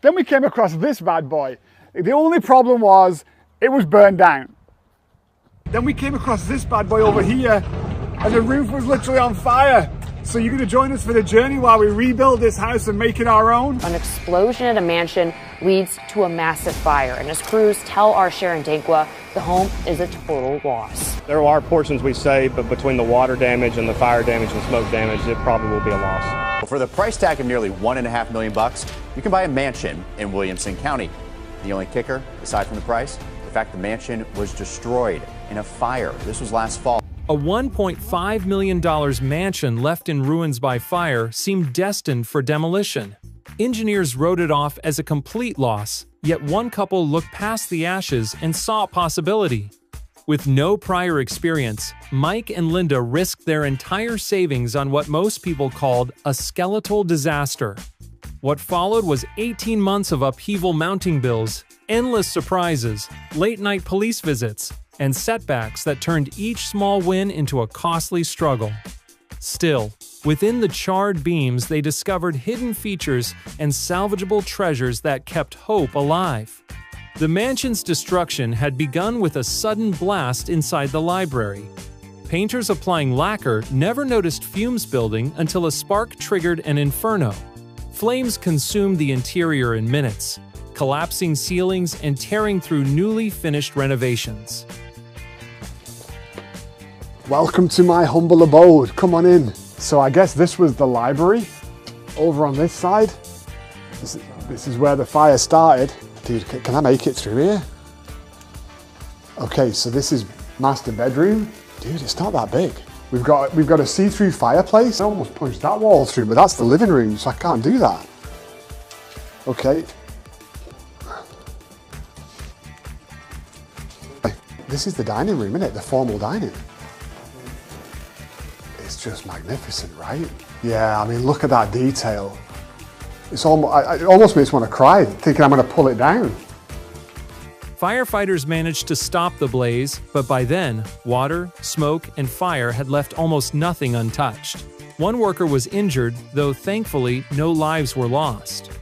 Then we came across this bad boy. The only problem was it was burned down. Then we came across this bad boy over here, and the roof was literally on fire. So you're going to join us for the journey while we rebuild this house and make it our own? An explosion at a mansion leads to a massive fire, and as crews tell our Sharon Dankwa, the home is a total loss. There are portions we save, but between the water damage and the fire damage and smoke damage, it probably will be a loss. For the price tag of nearly $1.5 million, you can buy a mansion in Williamson County. The only kicker, aside from the price, the fact the mansion was destroyed in a fire. This was last fall. A $1.5 million mansion left in ruins by fire seemed destined for demolition. Engineers wrote it off as a complete loss, yet one couple looked past the ashes and saw a possibility. With no prior experience, Mike and Linda risked their entire savings on what most people called a skeletal disaster. What followed was 18 months of upheaval mounting bills, endless surprises, late-night police visits, and setbacks that turned each small win into a costly struggle. Still, within the charred beams they discovered hidden features and salvageable treasures that kept hope alive. The mansion's destruction had begun with a sudden blast inside the library. Painters applying lacquer never noticed fumes building until a spark triggered an inferno. Flames consumed the interior in minutes, collapsing ceilings and tearing through newly finished renovations. Welcome to my humble abode. Come on in. So I guess this was the library over on this side. This is where the fire started. Dude, can I make it through here? Okay, so this is master bedroom. Dude, it's not that big. We've got a see-through fireplace. I almost punched that wall through, but that's the living room, so I can't do that. Okay. This is the dining room, isn't it? The formal dining. It's just magnificent, right? Yeah, I mean, look at that detail. It's almost, it almost makes me want to cry, thinking I'm going to pull it down. Firefighters managed to stop the blaze, but by then, water, smoke, and fire had left almost nothing untouched. One worker was injured, though thankfully no lives were lost.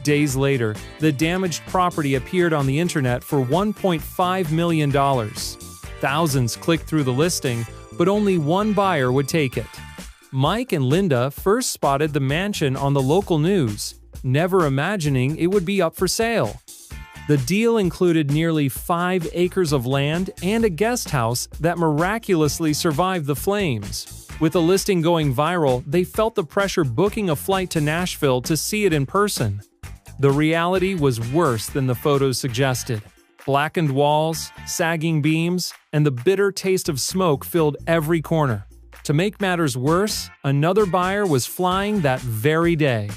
Days later, the damaged property appeared on the internet for $1.5 million. Thousands clicked through the listing, but only one buyer would take it. Mike and Linda first spotted the mansion on the local news, never imagining it would be up for sale. The deal included nearly 5 acres of land and a guest house that miraculously survived the flames. With the listing going viral, they felt the pressure booking a flight to Nashville to see it in person. The reality was worse than the photos suggested. Blackened walls, sagging beams, and the bitter taste of smoke filled every corner. To make matters worse, another buyer was flying that very day.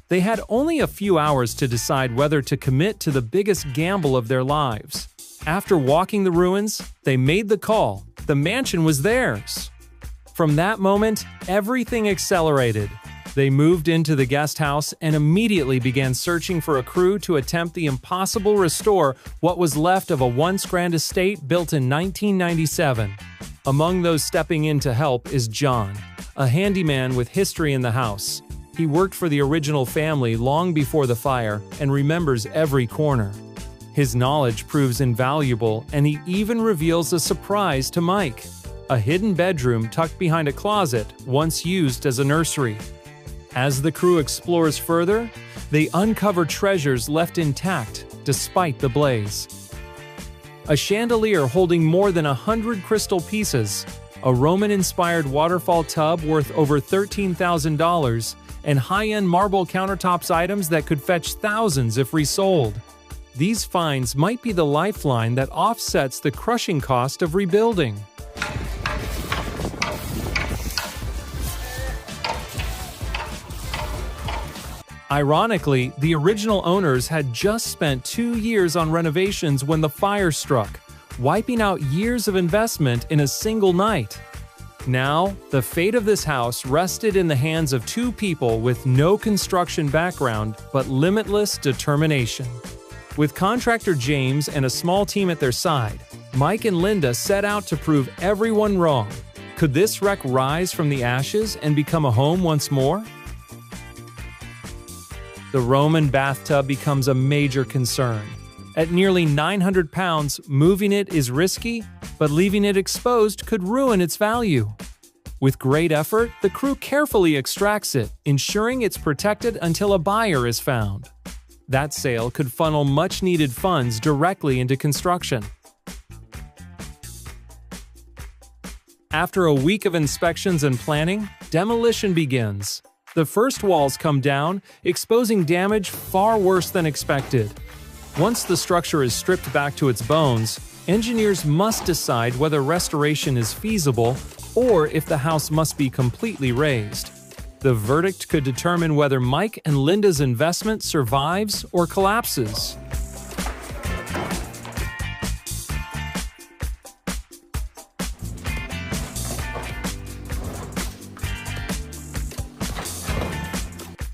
They had only a few hours to decide whether to commit to the biggest gamble of their lives. After walking the ruins, they made the call. The mansion was theirs. From that moment, everything accelerated. They moved into the guest house and immediately began searching for a crew to attempt the impossible restore what was left of a once-grand estate built in 1997. Among those stepping in to help is John, a handyman with history in the house. He worked for the original family long before the fire and remembers every corner. His knowledge proves invaluable, and he even reveals a surprise to Mike: a hidden bedroom tucked behind a closet once used as a nursery. As the crew explores further, they uncover treasures left intact despite the blaze. A chandelier holding more than 100 crystal pieces, a Roman-inspired waterfall tub worth over $13,000, and high-end marble countertops items that could fetch thousands if resold. These finds might be the lifeline that offsets the crushing cost of rebuilding. Ironically, the original owners had just spent 2 years on renovations when the fire struck, wiping out years of investment in a single night. Now, the fate of this house rested in the hands of 2 people with no construction background but limitless determination. With contractor James and a small team at their side, Mike and Linda set out to prove everyone wrong. Could this wreck rise from the ashes and become a home once more? The Roman bathtub becomes a major concern. At nearly 900 pounds, moving it is risky, but leaving it exposed could ruin its value. With great effort, the crew carefully extracts it, ensuring it's protected until a buyer is found. That sale could funnel much-needed funds directly into construction. After a week of inspections and planning, demolition begins. The first walls come down, exposing damage far worse than expected. Once the structure is stripped back to its bones, engineers must decide whether restoration is feasible or if the house must be completely razed. The verdict could determine whether Mike and Linda's investment survives or collapses.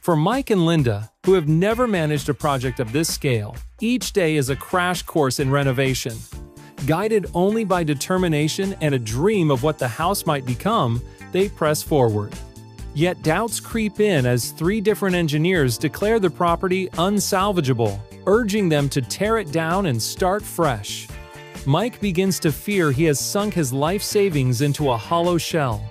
For Mike and Linda, who have never managed a project of this scale, each day is a crash course in renovation. Guided only by determination and a dream of what the house might become, they press forward. Yet doubts creep in as 3 different engineers declare the property unsalvageable, urging them to tear it down and start fresh. Mike begins to fear he has sunk his life savings into a hollow shell.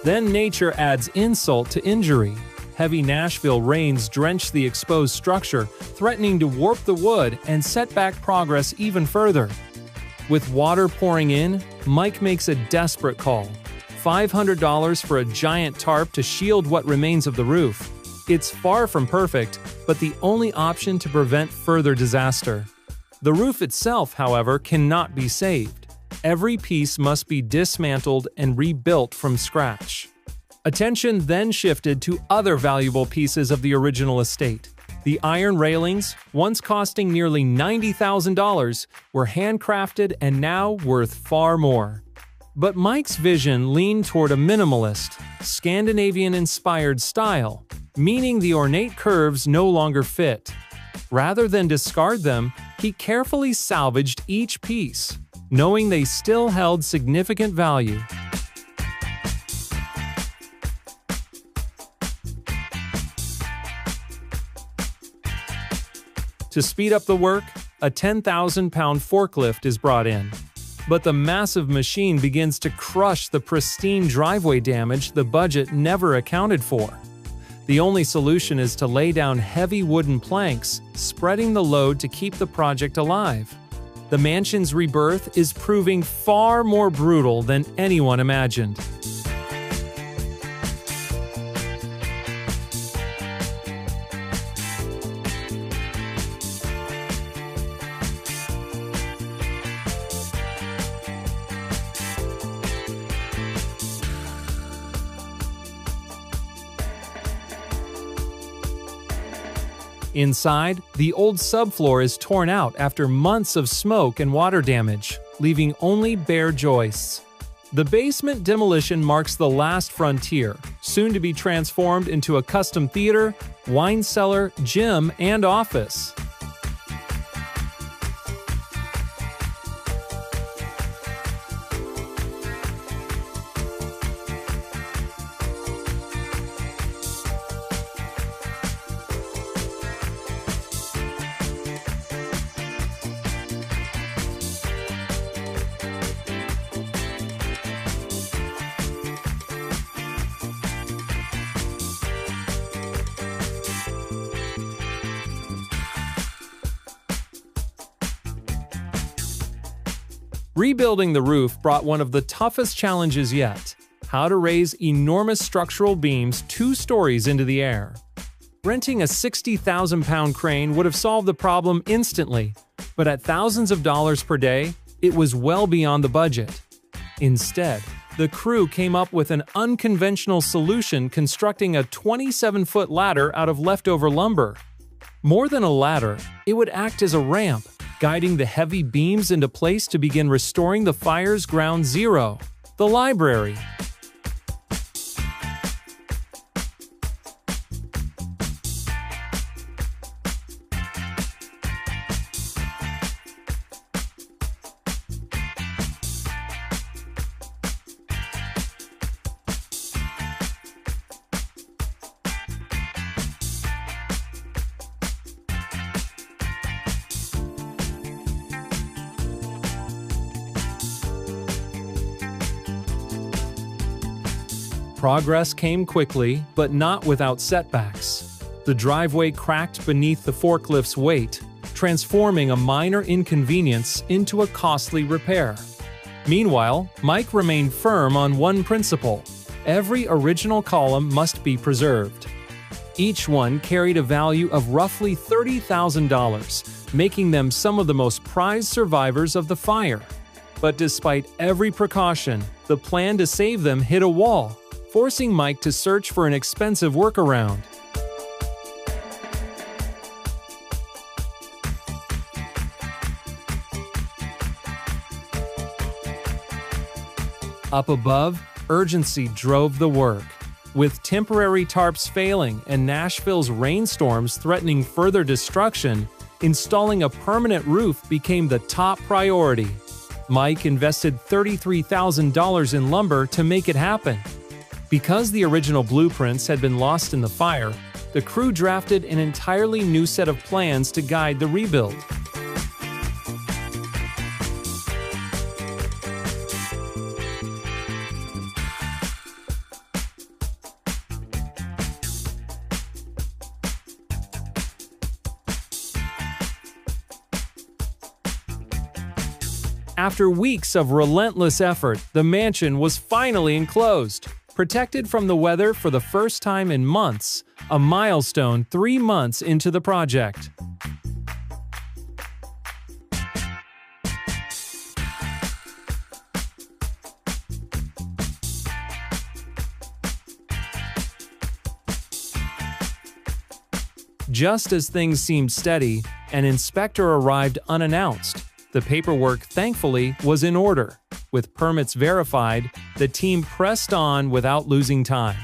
Then nature adds insult to injury. Heavy Nashville rains drench the exposed structure, threatening to warp the wood and set back progress even further. With water pouring in, Mike makes a desperate call. $500 for a giant tarp to shield what remains of the roof. It's far from perfect, but the only option to prevent further disaster. The roof itself, however, cannot be saved. Every piece must be dismantled and rebuilt from scratch. Attention then shifted to other valuable pieces of the original estate. The iron railings, once costing nearly $90,000, were handcrafted and now worth far more. But Mike's vision leaned toward a minimalist, Scandinavian-inspired style, meaning the ornate curves no longer fit. Rather than discard them, he carefully salvaged each piece, knowing they still held significant value. To speed up the work, a 10,000-pound forklift is brought in. But the massive machine begins to crush the pristine driveway damage the budget never accounted for. The only solution is to lay down heavy wooden planks, spreading the load to keep the project alive. The mansion's rebirth is proving far more brutal than anyone imagined. Inside, the old subfloor is torn out after months of smoke and water damage, leaving only bare joists. The basement demolition marks the last frontier, soon to be transformed into a custom theater, wine cellar, gym, and office. Rebuilding the roof brought one of the toughest challenges yet: how to raise enormous structural beams 2 stories into the air. Renting a 60,000-pound crane would have solved the problem instantly, but at thousands of dollars per day, It was well beyond the budget. Instead, the crew came up with an unconventional solution, constructing a 27-foot ladder out of leftover lumber. More than a ladder, it would act as a ramp, guiding the heavy beams into place to begin restoring the fire's ground zero, the library. Progress came quickly, but not without setbacks. The driveway cracked beneath the forklift's weight, transforming a minor inconvenience into a costly repair. Meanwhile, Mike remained firm on one principle: every original column must be preserved. Each one carried a value of roughly $30,000, making them some of the most prized survivors of the fire. But despite every precaution, the plan to save them hit a wall, forcing Mike to search for an expensive workaround. Up above, urgency drove the work. With temporary tarps failing and Nashville's rainstorms threatening further destruction, installing a permanent roof became the top priority. Mike invested $33,000 in lumber to make it happen. Because the original blueprints had been lost in the fire, the crew drafted an entirely new set of plans to guide the rebuild. After weeks of relentless effort, the mansion was finally enclosed. Protected from the weather for the first time in months, a milestone 3 months into the project. Just as things seemed steady, an inspector arrived unannounced. The paperwork, thankfully, was in order. With permits verified, the team pressed on without losing time.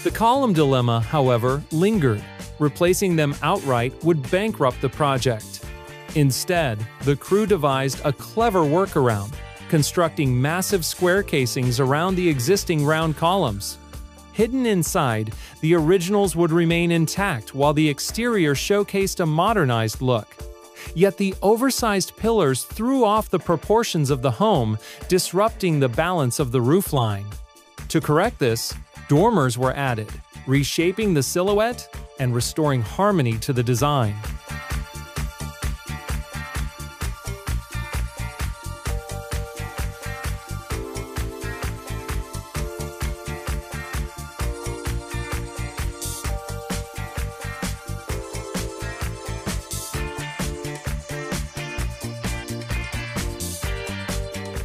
The column dilemma, however, lingered. Replacing them outright would bankrupt the project. Instead, the crew devised a clever workaround, constructing massive square casings around the existing round columns. Hidden inside, the originals would remain intact while the exterior showcased a modernized look. Yet the oversized pillars threw off the proportions of the home, disrupting the balance of the roofline. To correct this, dormers were added, reshaping the silhouette and restoring harmony to the design.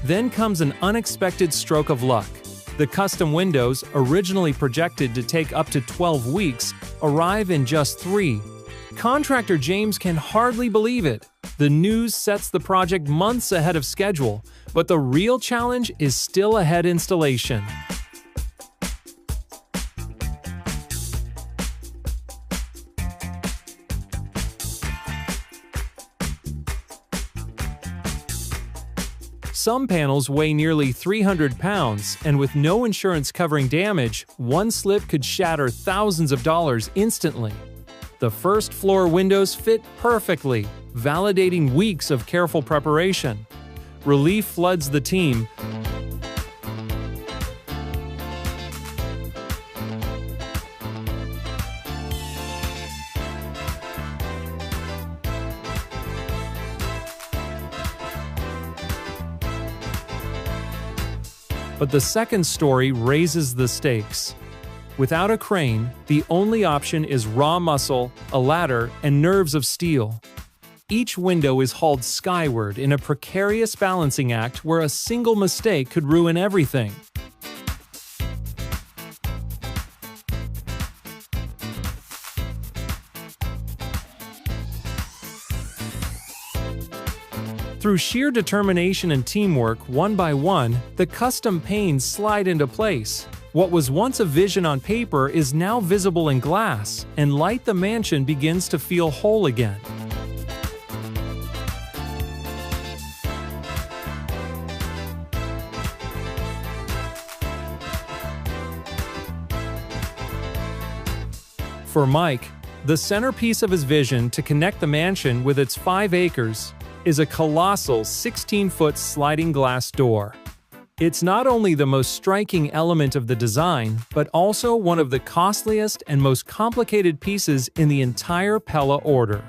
Then comes an unexpected stroke of luck. The custom windows, originally projected to take up to 12 weeks, arrive in just 3. Contractor James can hardly believe it. The news sets the project months ahead of schedule, but the real challenge is still ahead: installation. Some panels weigh nearly 300 pounds, and with no insurance covering damage, one slip could shatter thousands of dollars instantly. The first floor windows fit perfectly, validating weeks of careful preparation. Relief floods the team. But the second story raises the stakes. Without a crane, the only option is raw muscle, a ladder, and nerves of steel. Each window is hauled skyward in a precarious balancing act where a single mistake could ruin everything. Through sheer determination and teamwork, one by one, the custom panes slide into place. What was once a vision on paper is now visible in glass, and Light the Mansion begins to feel whole again. For Mike, the centerpiece of his vision to connect the mansion with its 5 acres is a colossal 16-foot sliding glass door. It's not only the most striking element of the design, but also one of the costliest and most complicated pieces in the entire Pella order.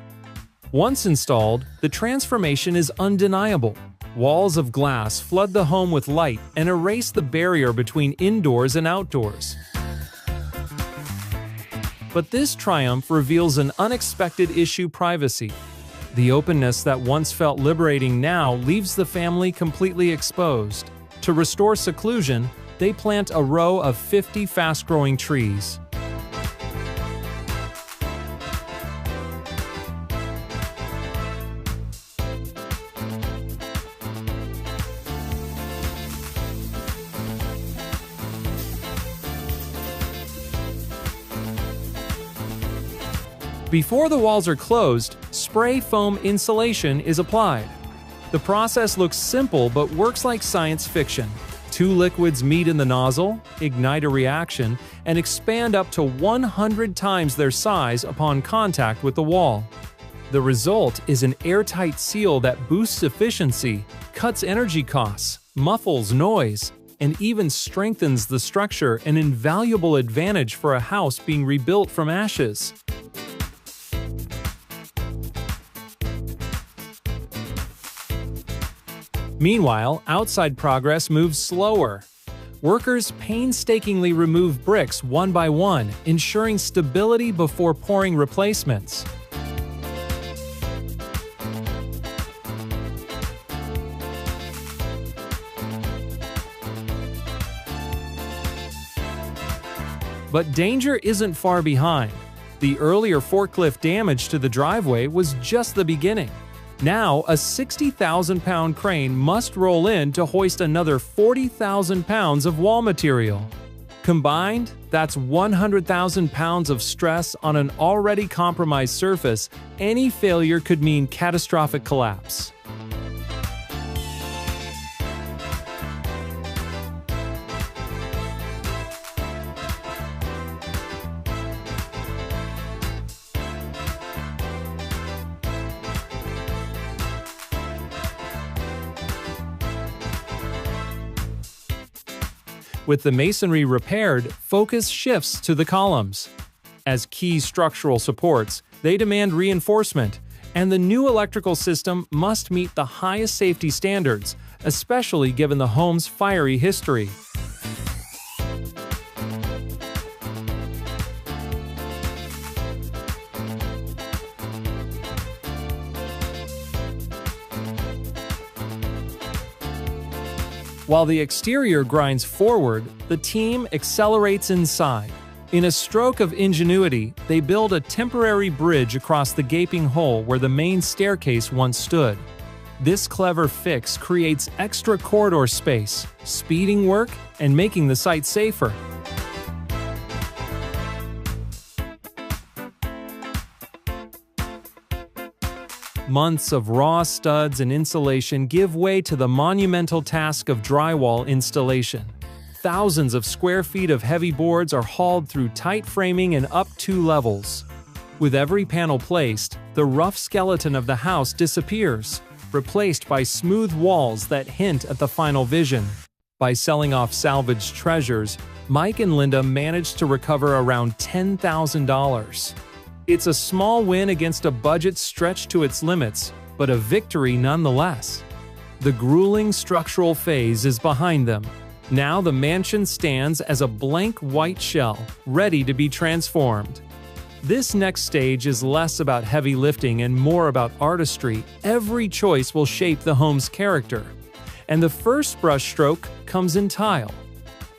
Once installed, the transformation is undeniable. Walls of glass flood the home with light and erase the barrier between indoors and outdoors. But this triumph reveals an unexpected issue: privacy. The openness that once felt liberating now leaves the family completely exposed. To restore seclusion, they plant a row of 50 fast-growing trees. Before the walls are closed, spray foam insulation is applied. The process looks simple but works like science fiction. 2 liquids meet in the nozzle, ignite a reaction, and expand up to 100 times their size upon contact with the wall. The result is an airtight seal that boosts efficiency, cuts energy costs, muffles noise, and even strengthens the structure, an invaluable advantage for a house being rebuilt from ashes. Meanwhile, outside progress moves slower. Workers painstakingly remove bricks one by one, ensuring stability before pouring replacements. But danger isn't far behind. The earlier forklift damage to the driveway was just the beginning. Now, a 60,000-pound crane must roll in to hoist another 40,000 pounds of wall material. Combined, that's 100,000 pounds of stress on an already compromised surface. Any failure could mean catastrophic collapse. With the masonry repaired, focus shifts to the columns. As key structural supports, they demand reinforcement, and the new electrical system must meet the highest safety standards, especially given the home's fiery history. While the exterior grinds forward, the team accelerates inside. In a stroke of ingenuity, they build a temporary bridge across the gaping hole where the main staircase once stood. This clever fix creates extra corridor space, speeding work and making the site safer. Months of raw studs and insulation give way to the monumental task of drywall installation. Thousands of square feet of heavy boards are hauled through tight framing and up 2 levels. With every panel placed, the rough skeleton of the house disappears, replaced by smooth walls that hint at the final vision. By selling off salvaged treasures, Mike and Linda managed to recover around $10,000. It's a small win against a budget stretched to its limits, but a victory nonetheless. The grueling structural phase is behind them. Now the mansion stands as a blank white shell, ready to be transformed. This next stage is less about heavy lifting and more about artistry. Every choice will shape the home's character. And the first brushstroke comes in tile.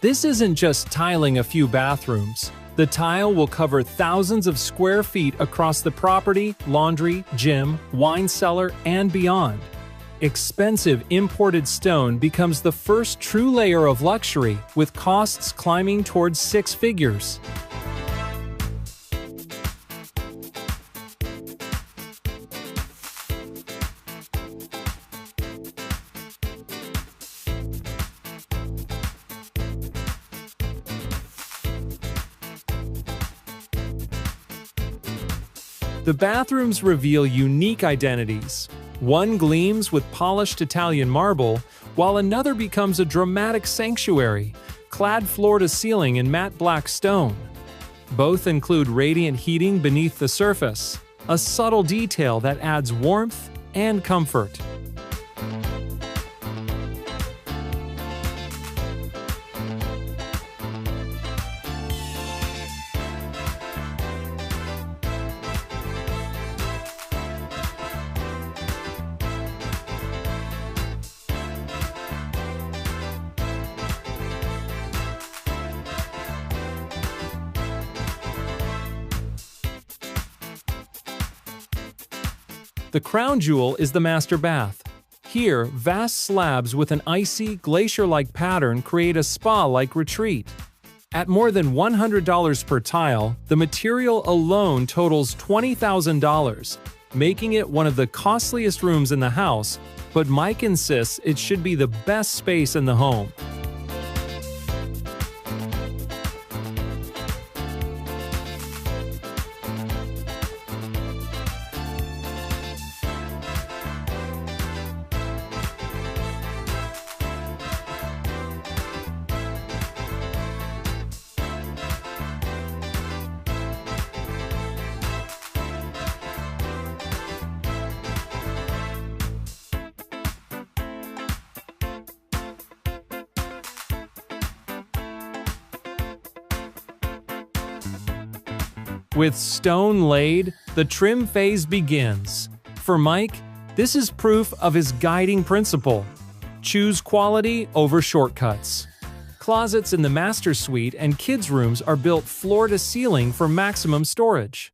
This isn't just tiling a few bathrooms. The tile will cover thousands of square feet across the property, laundry, gym, wine cellar, and beyond. Expensive imported stone becomes the first true layer of luxury, with costs climbing towards 6 figures. The bathrooms reveal unique identities. One gleams with polished Italian marble, while another becomes a dramatic sanctuary, clad floor to ceiling in matte black stone. Both include radiant heating beneath the surface, a subtle detail that adds warmth and comfort. The crown jewel is the master bath. Here, vast slabs with an icy, glacier-like pattern create a spa-like retreat. At more than $100 per tile, the material alone totals $20,000, making it one of the costliest rooms in the house, but Mike insists it should be the best space in the home. With stone laid, the trim phase begins. For Mike, this is proof of his guiding principle: choose quality over shortcuts. Closets in the master suite and kids' rooms are built floor to ceiling for maximum storage.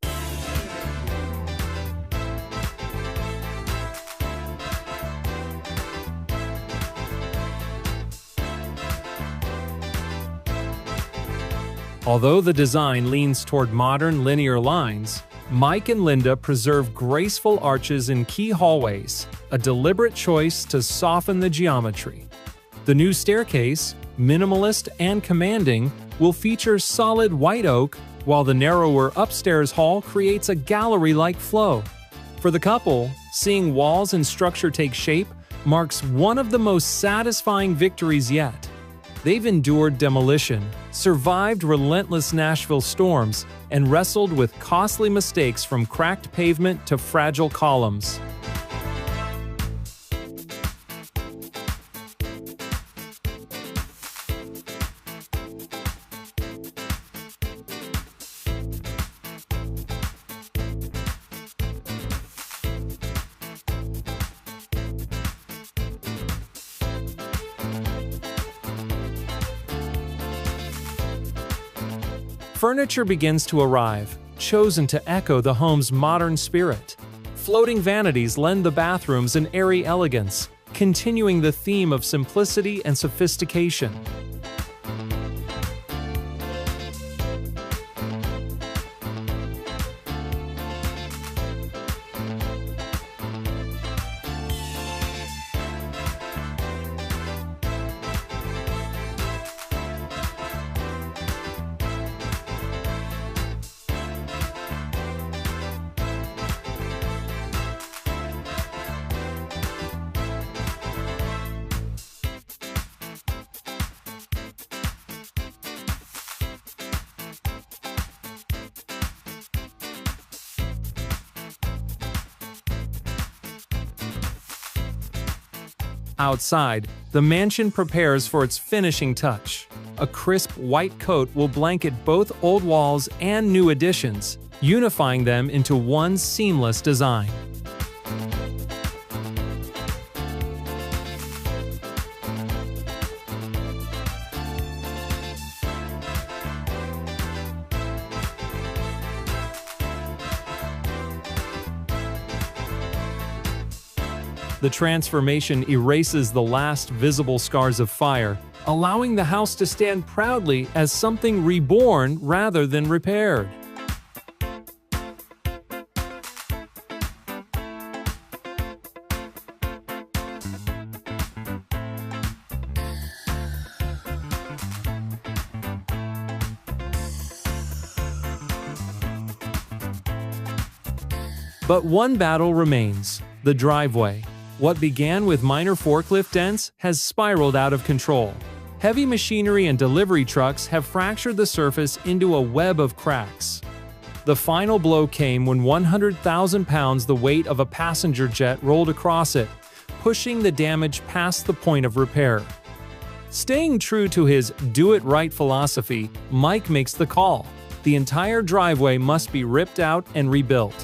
Although the design leans toward modern linear lines, Mike and Linda preserve graceful arches in key hallways, a deliberate choice to soften the geometry. The new staircase, minimalist and commanding, will feature solid white oak, while the narrower upstairs hall creates a gallery-like flow. For the couple, seeing walls and structure take shape marks one of the most satisfying victories yet. They've endured demolition, survived relentless Nashville storms, and wrestled with costly mistakes from cracked pavement to fragile columns. Furniture begins to arrive, chosen to echo the home's modern spirit. Floating vanities lend the bathrooms an airy elegance, continuing the theme of simplicity and sophistication. Outside, the mansion prepares for its finishing touch. A crisp white coat will blanket both old walls and new additions, unifying them into one seamless design. The transformation erases the last visible scars of fire, allowing the house to stand proudly as something reborn rather than repaired. But one battle remains: the driveway. What began with minor forklift dents has spiraled out of control. Heavy machinery and delivery trucks have fractured the surface into a web of cracks. The final blow came when 100,000 pounds, the weight of a passenger jet, rolled across it, pushing the damage past the point of repair. Staying true to his do-it-right philosophy, Mike makes the call. The entire driveway must be ripped out and rebuilt.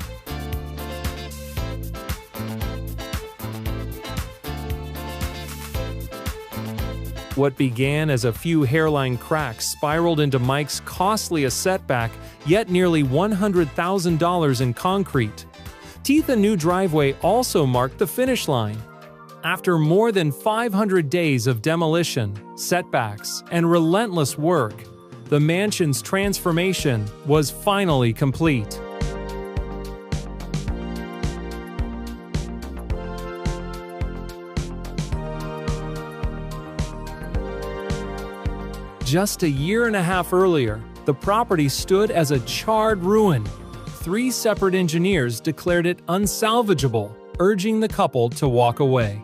What began as a few hairline cracks spiraled into Mike's costliest setback, yet nearly $100,000 in concrete. Teeth a new driveway also marked the finish line. After more than 500 days of demolition, setbacks, and relentless work, the mansion's transformation was finally complete. Just a year and a half earlier, the property stood as a charred ruin. 3 separate engineers declared it unsalvageable, urging the couple to walk away.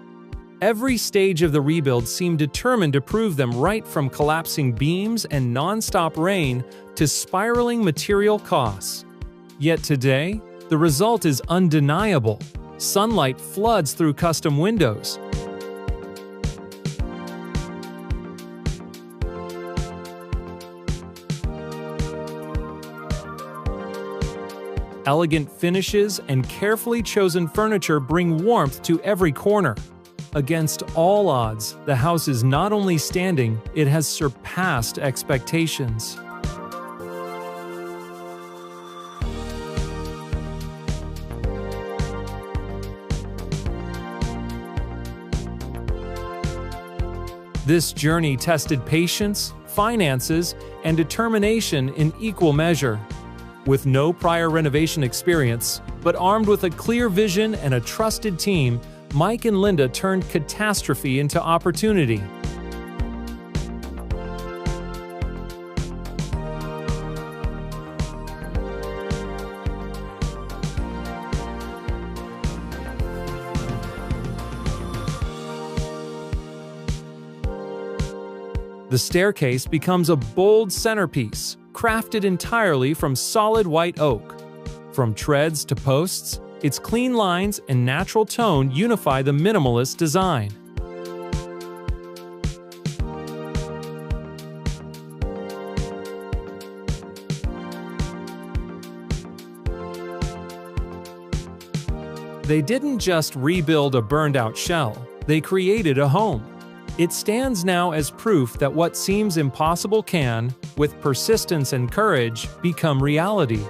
Every stage of the rebuild seemed determined to prove them right, from collapsing beams and non-stop rain to spiraling material costs. Yet today, the result is undeniable. Sunlight floods through custom windows. Elegant finishes and carefully chosen furniture bring warmth to every corner. Against all odds, the house is not only standing, it has surpassed expectations. This journey tested patience, finances, and determination in equal measure. With no prior renovation experience, but armed with a clear vision and a trusted team, Mike and Linda turned catastrophe into opportunity. The staircase becomes a bold centerpiece, crafted entirely from solid white oak. From treads to posts, its clean lines and natural tone unify the minimalist design. They didn't just rebuild a burned-out shell, they created a home. It stands now as proof that what seems impossible can, with persistence and courage, become reality.